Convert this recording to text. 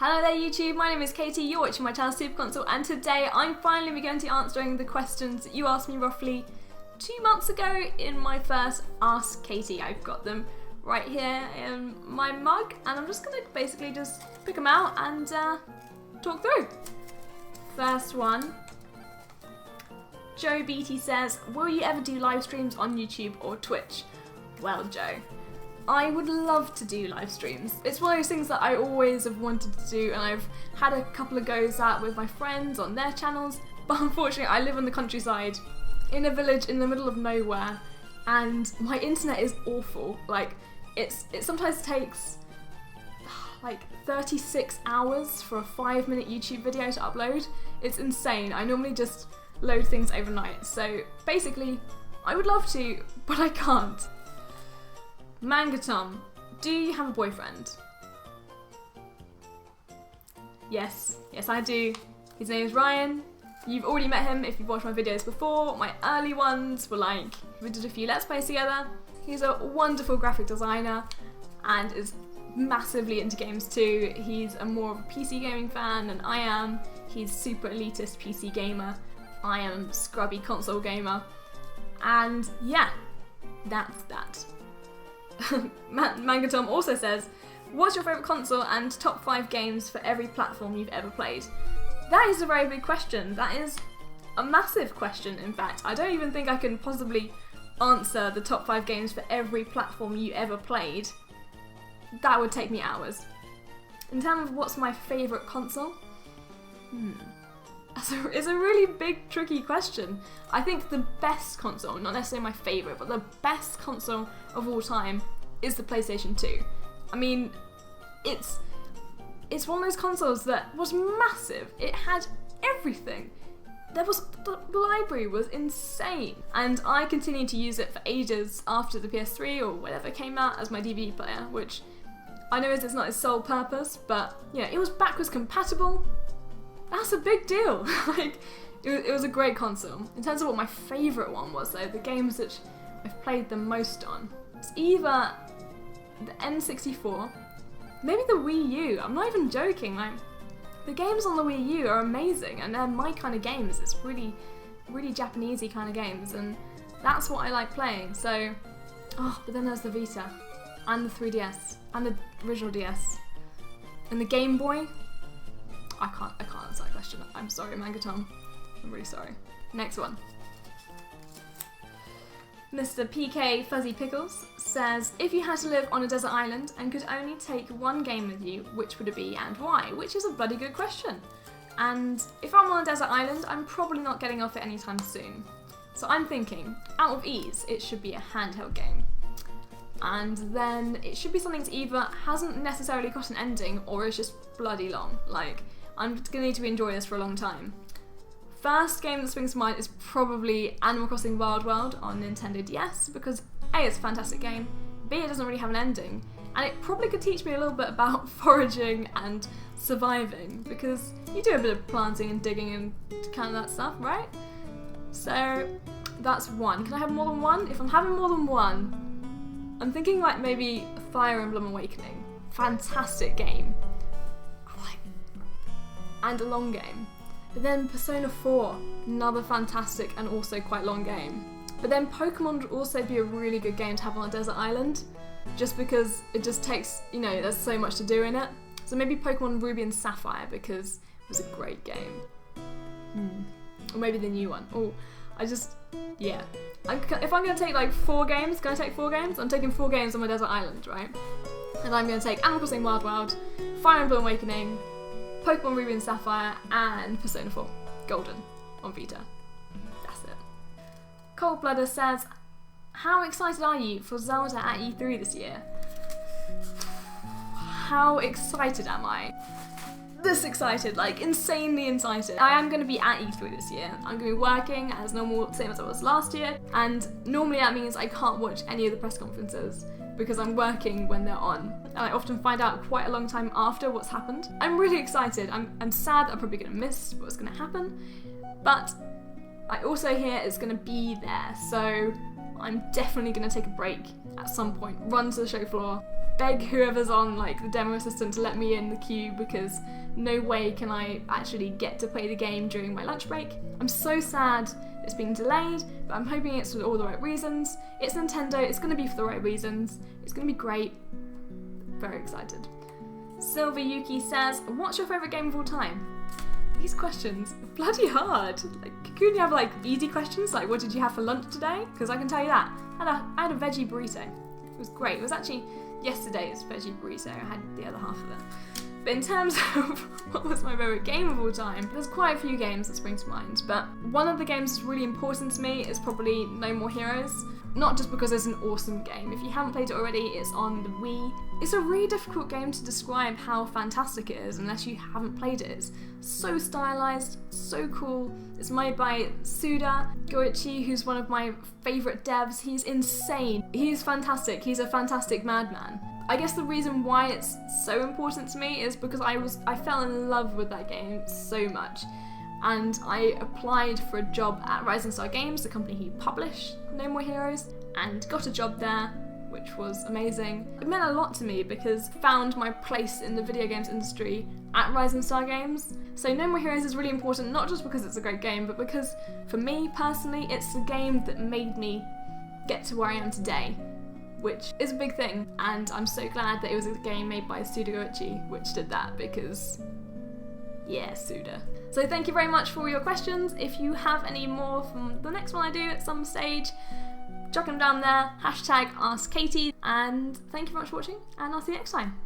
Hello there YouTube, my name is Katy, you're watching my channel Superconsole, and today I'm finally going to be answering the questions that you asked me roughly 2 months ago in my first Ask Katy. I've got them right here in my mug and I'm just going to basically just pick them out and talk through. First one, Joe Beatty says, will you ever do live streams on YouTube or Twitch? Well Joe, I would love to do live streams. It's one of those things that I always have wanted to do, and I've had a couple of goes at with my friends on their channels, but unfortunately I live on the countryside in a village in the middle of nowhere and my internet is awful. Like it sometimes takes like 36 hours for a 5-minute YouTube video to upload. It's insane. I normally just load things overnight. So basically I would love to, but I can't. Mangatom, do you have a boyfriend? Yes I do. His name is Ryan. You've already met him if you've watched my videos before. My early ones were like, we did a few Let's Plays together. He's a wonderful graphic designer and is massively into games too. He's a more of a PC gaming fan than I am. He's super elitist PC gamer. I am scrubby console gamer. And yeah, that's that. Mangatom also says, what's your favourite console and top 5 games for every platform you've ever played? That is a very big question. That is a massive question, in fact. I don't even think I can possibly answer the top 5 games for every platform you ever played. That would take me hours. In terms of what's my favourite console? It's a really big, tricky question. I think the best console, not necessarily my favourite, but the best console of all time is the PlayStation 2. I mean, it's one of those consoles that was massive. It had everything. The library was insane. And I continued to use it for ages after the PS3 or whatever came out as my DVD player, which I know it's not its sole purpose, but you know, it was backwards compatible. That's a big deal. Like, it was a great console. In terms of what my favourite one was though, the games that I've played the most on, it's either the N64, maybe the Wii U. I'm not even joking, like, the games on the Wii U are amazing and they're my kind of games. It's really, really Japanesey kind of games and that's what I like playing. So, but then there's the Vita and the 3DS and the original DS and the Game Boy. I can't answer that question. I'm sorry, Mangatom. I'm really sorry. Next one. Mr. PK Fuzzy Pickles says, if you had to live on a desert island and could only take one game with you, which would it be and why? Which is a bloody good question. And if I'm on a desert island, I'm probably not getting off it anytime soon. So I'm thinking, out of ease, it should be a handheld game. And then it should be something that either hasn't necessarily got an ending or is just bloody long. Like, I'm gonna need to enjoy this for a long time. First game that springs to mind is probably Animal Crossing Wild World on Nintendo DS because A, it's a fantastic game, B, it doesn't really have an ending, and it probably could teach me a little bit about foraging and surviving because you do a bit of planting and digging and kind of that stuff, right? So that's one. Can I have more than one? If I'm having more than one, I'm thinking like maybe Fire Emblem Awakening. Fantastic game. And a long game. But then Persona 4, another fantastic and also quite long game. But then Pokemon would also be a really good game to have on a desert island, just because it just takes, you know, there's so much to do in it. So maybe Pokemon Ruby and Sapphire because it was a great game. Or maybe the new one. Yeah. If I'm going to take like 4 games, can I take 4 games? I'm taking 4 games on my desert island, right? And I'm going to take Animal Crossing Wild World, Fire Emblem Awakening, Pokemon Ruby and Sapphire, and Persona 4 Golden on Vita. That's it. Coldblooded says, how excited are you for Zelda at E3 this year? How excited am I? This excited, like insanely excited. I am going to be at E3 this year. I'm going to be working as normal, same as I was last year, and normally that means I can't watch any of the press conferences because I'm working when they're on. And I often find out quite a long time after what's happened. I'm really excited. I'm sad that I'm probably going to miss what's going to happen, but I also hear it's going to be there, so I'm definitely going to take a break at some point, run to the show floor, beg whoever's on like the demo assistant to let me in the queue, because no way can I actually get to play the game during my lunch break. I'm so sad it's being delayed, but I'm hoping it's for all the right reasons. It's Nintendo, it's going to be for the right reasons. It's going to be great. Very excited. Silver Yuki says, what's your favourite game of all time? These questions are bloody hard. Like, couldn't you have like easy questions like what did you have for lunch today? Because I can tell you that. I had a veggie burrito. It was great. It was actually yesterday's veggie burrito. I had the other half of it. But in terms of what was my favourite game of all time, there's quite a few games that spring to mind, but one of the games that's really important to me is probably No More Heroes. Not just because it's an awesome game. If you haven't played it already, it's on the Wii. It's a really difficult game to describe how fantastic it is unless you haven't played it. It's so stylised, so cool. It's made by Suda Goichi, who's one of my favourite devs. He's insane. He's fantastic. He's a fantastic madman. I guess the reason why it's so important to me is because I fell in love with that game so much. And I applied for a job at Rising Star Games, the company who published No More Heroes, and got a job there, which was amazing. It meant a lot to me because I found my place in the video games industry at Rising Star Games. So No More Heroes is really important, not just because it's a great game, but because for me personally, it's the game that made me get to where I am today, which is a big thing. And I'm so glad that it was a game made by Suda Goichi, which did that, because yeah, Suda. So thank you very much for all your questions. If you have any more from the next one I do at some stage, chuck them down there, #AskKaty, and thank you very much for watching, and I'll see you next time.